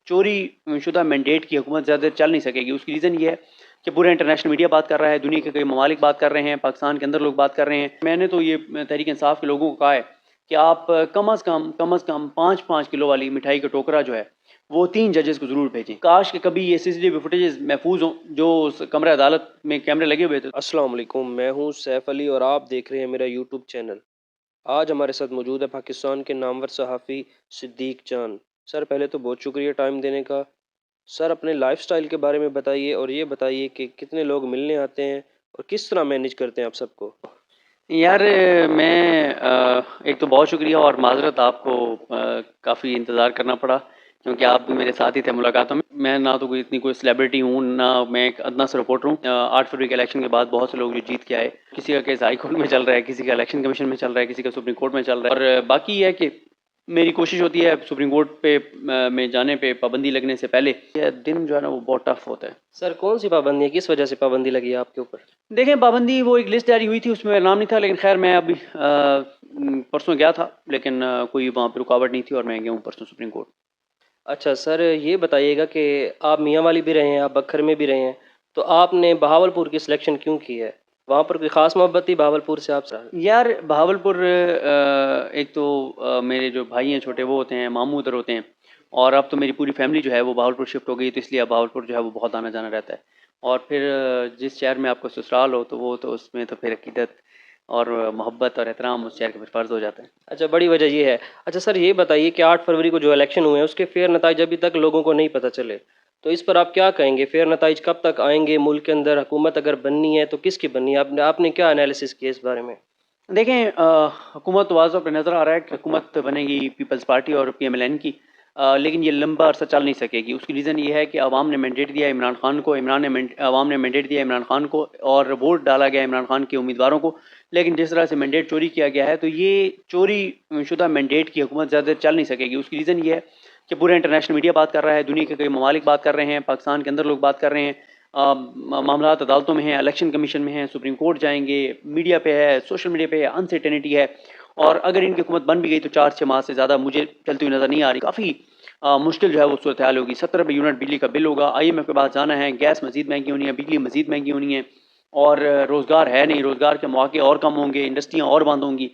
चोरी शुदा मैंडेट की हुकूमत ज़्यादा चल नहीं सकेगी। उसकी रीज़न ये है कि पूरा इंटरनेशनल मीडिया बात कर रहा है, दुनिया के कई ममालिक बात कर रहे हैं, पाकिस्तान के अंदर लोग बात कर रहे हैं। मैंने तो ये तहरीक इंसाफ के लोगों को कहा है कि आप कम अज़ कम 5-5 किलो वाली मिठाई का टोकरा जो है वो 3 जजेस को ज़रूर भेजें। काश कि कभी ये सीसीटीवी फुटेजेस महफूज हों जो उस कमरे अदालत में कैमरे लगे हुए थे। अस्सलाम वालेकुम, मैं हूं सैफ अली और आप देख रहे हैं मेरा यूट्यूब चैनल। आज हमारे साथ मौजूद है पाकिस्तान के नामवर सहाफ़ी सिद्दीक जान। सर, पहले तो बहुत शुक्रिया टाइम देने का। सर, अपने लाइफस्टाइल के बारे में बताइए और ये बताइए कि कितने लोग मिलने आते हैं और किस तरह मैनेज करते हैं आप सबको। यार मैं एक तो बहुत शुक्रिया और माज़रत आपको काफ़ी इंतज़ार करना पड़ा क्योंकि आप भी मेरे साथ ही थे मुलाकातों में। मैं ना तो कोई इतनी कोई सेलिब्रिटी हूँ ना मैं एक अदना सा रिपोर्टर हूँ। 8 फरवरी के इलेक्शन के बाद बहुत से लोग जो जीत के आए, किसी का केस हाई कोर्ट में चल रहा है, किसी का इलेक्शन कमीशन में चल रहा है, किसी का सुप्रीम कोर्ट में चल रहा है। और बाकी ये है कि मेरी कोशिश होती है सुप्रीम कोर्ट पे में जाने पे पाबंदी लगने से पहले यह दिन जो है ना वो बहुत टफ होता है। सर, कौन सी पाबंदी है, किस वजह से पाबंदी लगी है आपके ऊपर? देखें, पाबंदी वो एक लिस्ट जारी हुई थी, उसमें मेरा नाम नहीं था, लेकिन खैर मैं अभी परसों गया था, लेकिन कोई वहाँ पर रुकावट नहीं थी और मैं गया हूँ परसों सुप्रीम कोर्ट। अच्छा सर, ये बताइएगा कि आप मियाँ वाली भी रहे हैं, आप बखर में भी रहे हैं, तो आपने बहावलपुर की सिलेक्शन क्यों की है? वहाँ पर कोई ख़ास मोहब्बत थी बहावलपुर से आप सर? यार बहावलपुर एक तो मेरे जो भाई हैं छोटे वो होते हैं, मामू उधर होते हैं, और अब तो मेरी पूरी फैमिली जो है वो बहावलपुर शिफ्ट हो गई, तो इसलिए अब बहावलपुर जो है वो बहुत आना जाना रहता है। और फिर जिस शहर में आपको ससुराल हो तो वो तो उसमें तो फिर अकीदत और मोहब्बत और एहतराम उस शहर का फिर फ़र्ज़ हो जाता है। अच्छा, बड़ी वजह ये है। अच्छा सर, ये बताइए कि 8 फरवरी को जो इलेक्शन हुए हैं उसके फेयर नताइज अभी तक लोगों को नहीं पता चले, तो इस पर आप क्या कहेंगे? फेयर नताइज कब तक आएंगे? मुल्क के अंदर हुकूमत अगर बननी है तो किसकी बननी है? आपने क्या एनालिसिस किया इस बारे में? देखें, हुकूमत तो वाज़ पे नज़र आ रहा है कि हुकूमत बनेगी पीपल्स पार्टी और PMLN की, लेकिन ये लंबा अरसा चल नहीं सकेगी। उसकी रीज़न ये है कि अवाम ने मैंडेट दिया इमरान खान को, अवाम ने मैंडेट दिया इमरान खान को और वोट डाला गया इमरान खान के उम्मीदवारों को। लेकिन जिस तरह से मैंडेट चोरी किया गया है तो ये चोरी शुदा मैंडेट की हुकूमत ज़्यादा चल नहीं सकेगी। उसकी रीज़न ये है कि पूरा इंटरनेशनल मीडिया बात कर रहा है, दुनिया के कई ममालिक बात कर रहे हैं, पाकिस्तान के अंदर लोग बात कर रहे हैं, मामलात अदालतों में हैं, इलेक्शन कमीशन में हैं, सुप्रीम कोर्ट जाएंगे, मीडिया पे है, सोशल मीडिया पे है, अनसर्टेनिटी है। और अगर इनकी हुकूमत बन भी गई तो 4-6 माह से ज़्यादा मुझे चलती हुई नज़र नहीं आ रही। काफ़ी मुश्किल जो है वो सूरत हाल होगी। 17 रुपये यूनिट बिजली का बिल होगा, IMF के पास जाना है, गैस मज़ीद महंगी होनी है, बिजली मज़ीद महंगी होनी है, और रोज़गार है नहीं, रोज़गार के मौके और कम होंगे, इंडस्ट्रियाँ और बंद होंगी,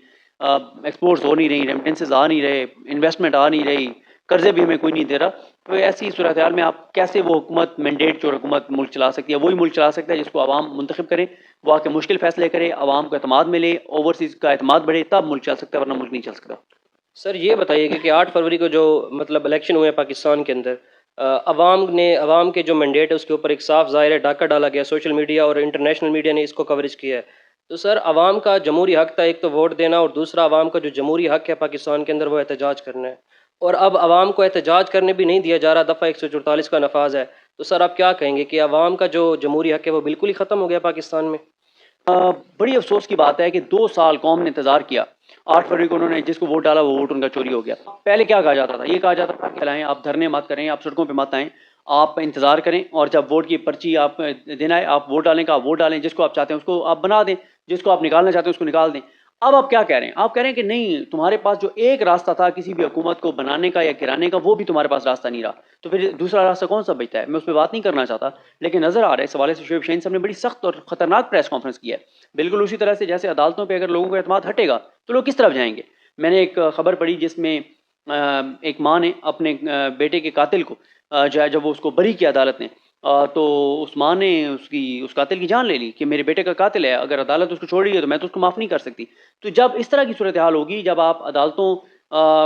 एक्सपोर्ट्स हो नहीं रही, रेमिटेंसेज आ नहीं रहे, इन्वेस्टमेंट आ नहीं रही, कर्जे भी हमें कोई नहीं दे रहा। तो ऐसी सूरत हाल में आप कैसे वो हुकूमत मैंडेट जो हुकूमत मुल्क चला सकती है, वही मुल्क चला सकता है जिसको आवाम मुंतखब करें, वो आके मुश्किल फैसले करे, आवाम को अतमाद मिले, ओवरसीज़ का अतमाद बढ़े, तब मुल्क चल सकता है, वरना मुल्क नहीं चल सकता। सर, ये बताइएगा कि 8 फरवरी को जो मतलब इलेक्शन हुए हैं पाकिस्तान के अंदर, अवाम के जो मैंडेट है उसके ऊपर एक साफ ज़ाहिर है डाका डाला गया, सोशल मीडिया और इंटरनेशनल मीडिया ने इसको कवरेज किया है। तो सर, अवाम का जमहूरी हक था एक तो वोट देना, और दूसरा अवाम का जो जमहूरी हक है पाकिस्तान के अंदर वो एहतजाज करना है, और अब अवाम को एहतजाज करने भी नहीं दिया जा रहा, दफ़ा 144 का नफाज है। तो सर, आप क्या कहेंगे कि अवाम का जो जमहूरी हक है वो बिल्कुल ही ख़त्म हो गया पाकिस्तान में? बड़ी अफसोस की बात है कि 2 साल कौम ने इंतजार किया। 8 फरवरी को उन्होंने जिसको वोट डाला वो वोट उनका चोरी हो गया। पहले क्या कहा जाता था? ये कहा जाता था कि लाएं, आप धरने मत करें, आप सड़कों पे मत आएं, आप इंतजार करें, और जब वोट की पर्ची आप देना है, आप वोट डालें का आप वोट डालें, जिसको आप चाहते हैं उसको आप बना दें, जिसको आप निकालना चाहते हैं उसको निकाल दें। अब आप क्या कह रहे हैं? आप कह रहे हैं कि नहीं, तुम्हारे पास जो एक रास्ता था किसी भी हुकूमत को बनाने का या गिराने का, वो भी तुम्हारे पास रास्ता नहीं रहा, तो फिर दूसरा रास्ता कौन सा बचता है? मैं उस पर बात नहीं करना चाहता, लेकिन नजर आ रहा है इस हवाले से शोएब शाहीन साहब ने बड़ी सख्त और खतरनाक प्रेस कॉन्फ्रेंस की है। बिल्कुल उसी तरह से जैसे अदालतों पर अगर लोगों का एतमाद हटेगा तो लोग किस तरफ जाएंगे। मैंने एक खबर पढ़ी जिसमें एक माँ ने अपने बेटे के कातिल को जो है, जब वो उसको बरी किया अदालत ने, तो उस माँ ने उस कातिल की जान ले ली कि मेरे बेटे का कातिल है, अगर अदालत उसको छोड़ रही है तो मैं तो उसको माफ़ नहीं कर सकती। तो जब इस तरह की सूरत हाल होगी, जब आप अदालतों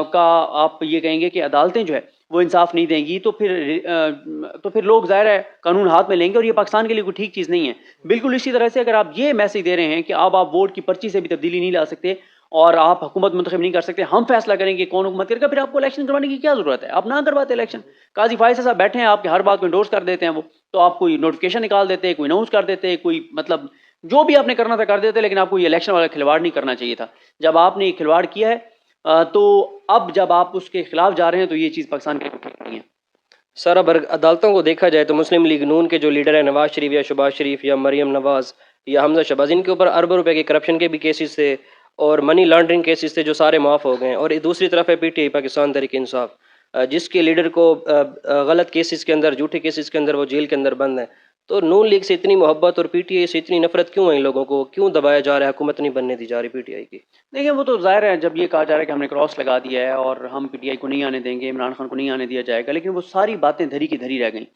का आप ये कहेंगे कि अदालतें जो है वो इंसाफ नहीं देंगी, तो फिर लोग ज़ाहिर है कानून हाथ में लेंगे, और ये पाकिस्तान के लिए कोई ठीक चीज़ नहीं है। बिल्कुल इसी तरह से अगर आप ये मैसेज दे रहे हैं कि अब आप वोट की पर्ची से भी तब्दीली नहीं ला सकते और आप हुकूमत मुंतखब नहीं कर सकते, हम फैसला करेंगे कौन हुकूमत करेगा, फिर आपको इलेक्शन करवाने की क्या ज़रूरत है? आप ना करवाते इलेक्शन। काजी फायज साहब बैठे हैं, आपके हर बात को इंडोर्स कर देते हैं वो, तो आप कोई नोटिफिकेशन निकाल देते, कोई अनाउंस कर देते, कोई मतलब जो भी आपने करना था कर देते, लेकिन आपको ये इलेक्शन वाला खिलवाड़ नहीं करना चाहिए था। जब आपने ये खिलवाड़ किया है, तो अब जब आप उसके खिलाफ जा रहे हैं तो ये चीज़ पाकिस्तान के लिए ठीक नहीं है। सर, अब अदालतों को देखा जाए तो मुस्लिम लीग नून के जो लीडर है नवाज शरीफ या शहबाज शरीफ या मरीम नवाज या हमजा शहबाज, इनके ऊपर अरबों रुपए के करप्शन के भी केसेस थे और मनी लॉन्ड्रिंग केसेस थे जो सारे माफ़ हो गए हैं, और दूसरी तरफ है PTI पाकिस्तान तहरीक इंसाफ। जिसके लीडर को गलत केसेस के अंदर, झूठे केसेस के अंदर वो जेल के अंदर बंद है। तो नून लीग से इतनी मोहब्बत और पीटीआई से इतनी नफरत क्यों है? इन लोगों को क्यों दबाया जा रहा है? हुकूमत नहीं बनने दी जा रही पीटीआई की। देखिए वो तो ज़ाहिर है, जब ये कहा जा रहा है कि हमने क्रॉस लगा दिया है और हम पीटीआई को नहीं आने देंगे, इमरान खान को नहीं आने दिया जाएगा, लेकिन वो सारी बातें धरी की धरी रह गई।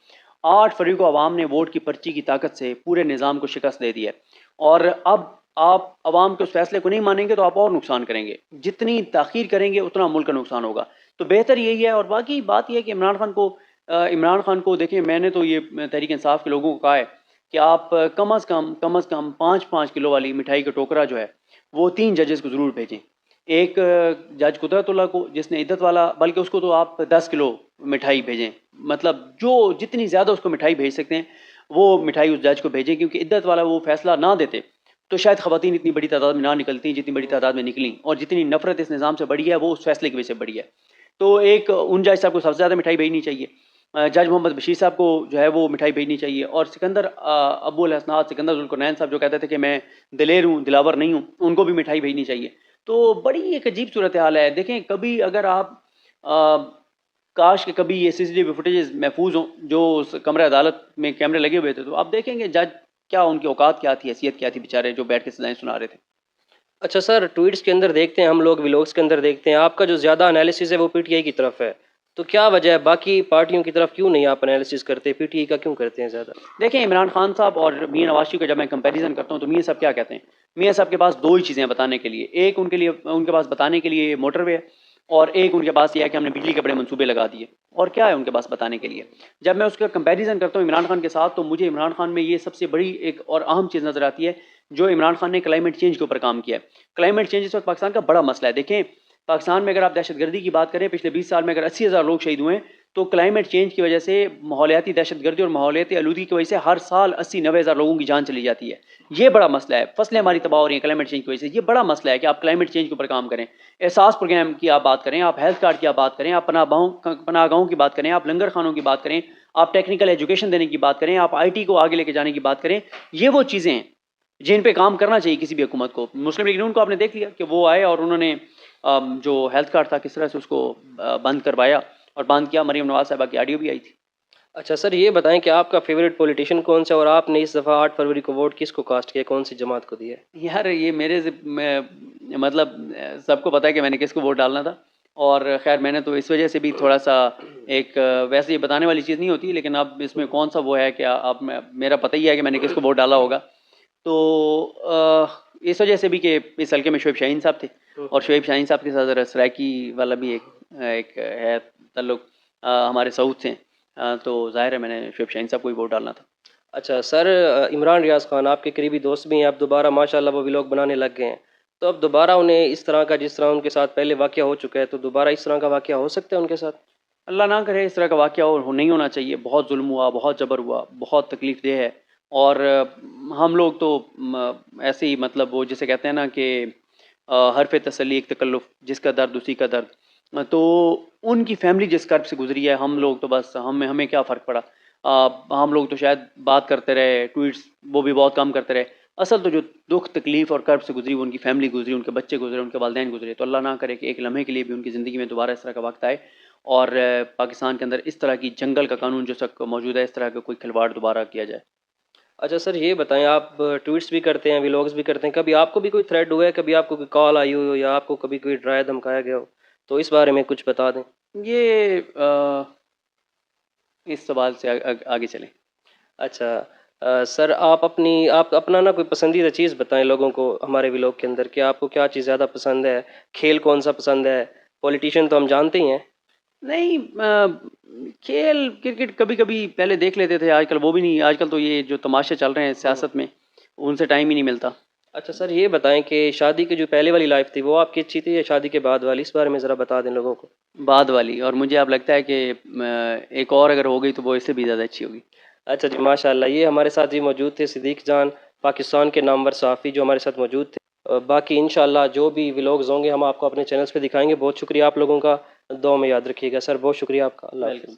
8 फरवरी को अवाम ने वोट की पर्ची की ताकत से पूरे निज़ाम को शिकस्त दे दी है, और अब आप अवाम के उस फैसले को नहीं मानेंगे तो आप और नुकसान करेंगे। जितनी ताख़ीर करेंगे उतना मुल्क का नुकसान होगा। तो बेहतर यही है। और बाकी बात यह है कि इमरान खान को देखिए, मैंने तो ये तहरीक इंसाफ के लोगों को कहा है कि आप कम अज़ कम 5-5 किलो वाली मिठाई का टोकरा जो है वो 3 जजेस को ज़रूर भेजें। एक जज कुदरतुल्लाह को, जिसने इद्दत वाला, बल्कि उसको तो आप 10 किलो मिठाई भेजें। मतलब जो जितनी ज़्यादा उसको मिठाई भेज सकते हैं वो मिठाई उस जज को भेजें, क्योंकि इद्दत वाला वो फैसला ना देते तो शायद ख़वातीन इतनी बड़ी तादाद में ना निकलती जितनी बड़ी तादाद में निकली, और जितनी नफरत इस निज़ाम से बढ़ी है वो उस फैसले की वजह से बढ़ी है। तो एक उन जज साहब को सबसे ज़्यादा मिठाई भेजनी चाहिए। जज मोहम्मद बशीर साहब को जो है वो मिठाई भेजनी चाहिए। और अबुल हसनात सिकंदर जुल्करनैन साहब जो कहते थे कि मैं दिलेर हूँ, दिलावर नहीं हूँ, उनको भी मिठाई भेजनी चाहिए। तो बड़ी एक अजीब सूरत हाल है। देखें, कभी अगर आप आ, काश कि कभी ये सीसीटीवी फुटेजेस महफूज हों जो उस कमरे अदालत में कैमरे लगे हुए थे, तो आप देखेंगे जज क्या, उनकी औकात क्या थी, हैसियत क्या थी, बेचारे जो बैठ के सजाएं सुना रहे थे। अच्छा सर, ट्वीट्स के अंदर देखते हैं हम लोग, व्लॉग्स के अंदर देखते हैं, आपका जो ज़्यादा एनालिसिस है वो पीटीआई की तरफ है। तो क्या वजह है? बाकी पार्टियों की तरफ क्यों नहीं आप एनालिसिस करते, पीटीआई का क्यों करते हैं ज़्यादा? देखें, इमरान खान साहब और मियां नवाज शरीफ का जब मैं कंपैरिजन करता हूं तो मियां साहब क्या कहते हैं? मियां साहब के पास दो ही चीज़ें हैं बताने के लिए। एक उनके पास बताने के लिए मोटरवे है, और एक उनके पास यह है कि हमने बिजली के बड़े मंसूबे लगा दिए। और क्या है उनके पास बताने के लिए? जब मैं उसका कंपैरिजन करता हूँ इमरान खान के साथ, तो मुझे इमरान खान में ये सबसे बड़ी एक और अहम चीज़ नज़र आती है जो इमरान खान ने क्लाइमेट चेंज के ऊपर काम किया है। क्लाइमेट चेंज इस वक्त पाकिस्तान का बड़ा मसला है। देखें, पाकिस्तान में अगर आप दहशतगर्दी की बात करें, पिछले 20 साल में अगर 80,000 लोग शहीद हुए हैं, तो क्लाइमेट चेंज की वजह से, माहौलियाती दहशतगर्दी और माहौलियाती आलूदगी की वजह से हर साल 80-90 हज़ार लोगों की जान चली जाती है। ये बड़ा मसला है। फसलें हमारी तबाह हो रही हैं क्लाइमेट चेंज की वजह से। ये बड़ा मसला है कि आप क्लाइमेट चेंज के ऊपर काम करें। एहसास प्रोग्राम की आप बात करें, आप हेल्थ कार्ड की आप बात करें, आप पनाहगाहों की बात करें, आप लंगर खानों की बात करें, आप टेक्निकल एजुकेशन देने की बात करें, आप IT को आगे लेके जाने की बात करें। ये वो चीज़ें हैं जिन पे काम करना चाहिए किसी भी हुकूमत को। मुस्लिम लीग नून को आपने देख लिया कि वो आए और उन्होंने जो हेल्थ कार्ड था किस तरह से उसको बंद करवाया और बंद किया। मरीम नवाज साहबा की ऑडियो भी आई थी। अच्छा सर, ये बताएं कि आपका फेवरेट पॉलिटिशियन कौन सा है और आपने इस दफ़ा 8 फरवरी को वोट किसको कास्ट किया, कौन सी जमात को दिया? यार ये मेरे से मतलब सबको पता है कि मैंने किसको वोट डालना था। और खैर मैंने तो इस वजह से भी थोड़ा सा एक वैसे ये बताने वाली चीज़ नहीं होती, लेकिन अब इसमें कौन सा वो है कि अब मेरा पता ही है कि मैंने किसको वोट डाला होगा। तो इस वजह से भी कि इस हल्के में शोएब शाहीन साहब थे, और शोएब शाहीन साहब के साथ ज़रा सराइकी वाला भी एक है ताल्लुक हमारे साउथ से। तो ज़ाहिर है मैंने शोएब शाहीन साहब को ही वोट डालना था। अच्छा सर, इमरान रियाज खान आपके करीबी दोस्त भी हैं, अब दोबारा माशाल्लाह वो व्लॉग बनाने लग गए हैं। तो अब दोबारा उन्हें इस तरह का, जिस तरह उनके साथ पहले वाक़या हो चुका है, तो दोबारा इस तरह का वाक़या हो सकता है उनके साथ? अल्लाह ना करे इस तरह का वाक़या नहीं होना चाहिए। बहुत जुल्म हुआ, बहुत जबर हुआ, बहुत तकलीफ़ देह है। और हम लोग तो ऐसे ही, मतलब वो जिसे कहते हैं ना कि हरफ़ तसल्ली एक तकल्लुफ़, जिसका दर्द उसी का दर्द। तो उनकी फैमिली जिस कर्ब से गुजरी है, हम लोग तो बस हमें क्या फ़र्क पड़ा। हम लोग तो शायद बात करते रहे, ट्वीट्स वो भी बहुत कम करते रहे। असल तो जो दुख तकलीफ़ और कर्ब से गुजरी वो उनकी फैमिली गुजरी, उनके बच्चे गुजरे, उनके वालिदैन गुजरे। तो अल्लाह ना करे कि एक लम्हे के लिए भी उनकी ज़िंदगी में दोबारा इस तरह का वक्त आए और पाकिस्तान के अंदर इस तरह की जंगल का कानून जो सब मौजूद है, इस तरह का कोई खिलवाड़ दोबारा किया जाए। अच्छा सर, ये बताएं, आप ट्वीट्स भी करते हैं, व्लॉग्स भी करते हैं, कभी आपको भी कोई थ्रेड हुआ है, कभी आपको कोई कॉल आई हो या आपको कभी कोई डराया धमकाया गया हो? तो इस बारे में कुछ बता दें। ये इस सवाल से आगे चलें। अच्छा सर, आप अपना ना कोई पसंदीदा चीज़ बताएं लोगों को हमारे व्लॉग के अंदर, कि आपको क्या चीज़ ज़्यादा पसंद है, खेल कौन सा पसंद है? पॉलिटिशियन तो हम जानते ही हैं। नहीं, खेल क्रिकेट कभी कभी पहले देख लेते थे, आजकल वो भी नहीं। आजकल तो ये जो तमाशे चल रहे हैं सियासत में, उनसे टाइम ही नहीं मिलता। अच्छा सर, ये बताएं कि शादी की जो पहले वाली लाइफ थी वो आपकी अच्छी थी या शादी के बाद वाली? इस बारे में ज़रा बता दें लोगों को। बाद वाली। और मुझे अब लगता है कि एक और अगर हो गई तो वो इससे भी ज़्यादा अच्छी होगी। अच्छा जी, माशाल्लाह। ये हमारे साथ जी मौजूद थे सिद्दीक जान, पाकिस्तान के नामवर सहाफ़ी, जो हमारे साथ मौजूद थे। बाकी इंशाल्लाह जो भी व्लॉग्स होंगे हम आपको अपने चैनल्स पे दिखाएंगे। बहुत शुक्रिया आप लोगों का, दुआ में याद रखिएगा सर। बहुत शुक्रिया आपका। अल्लाह हाफ़िज़।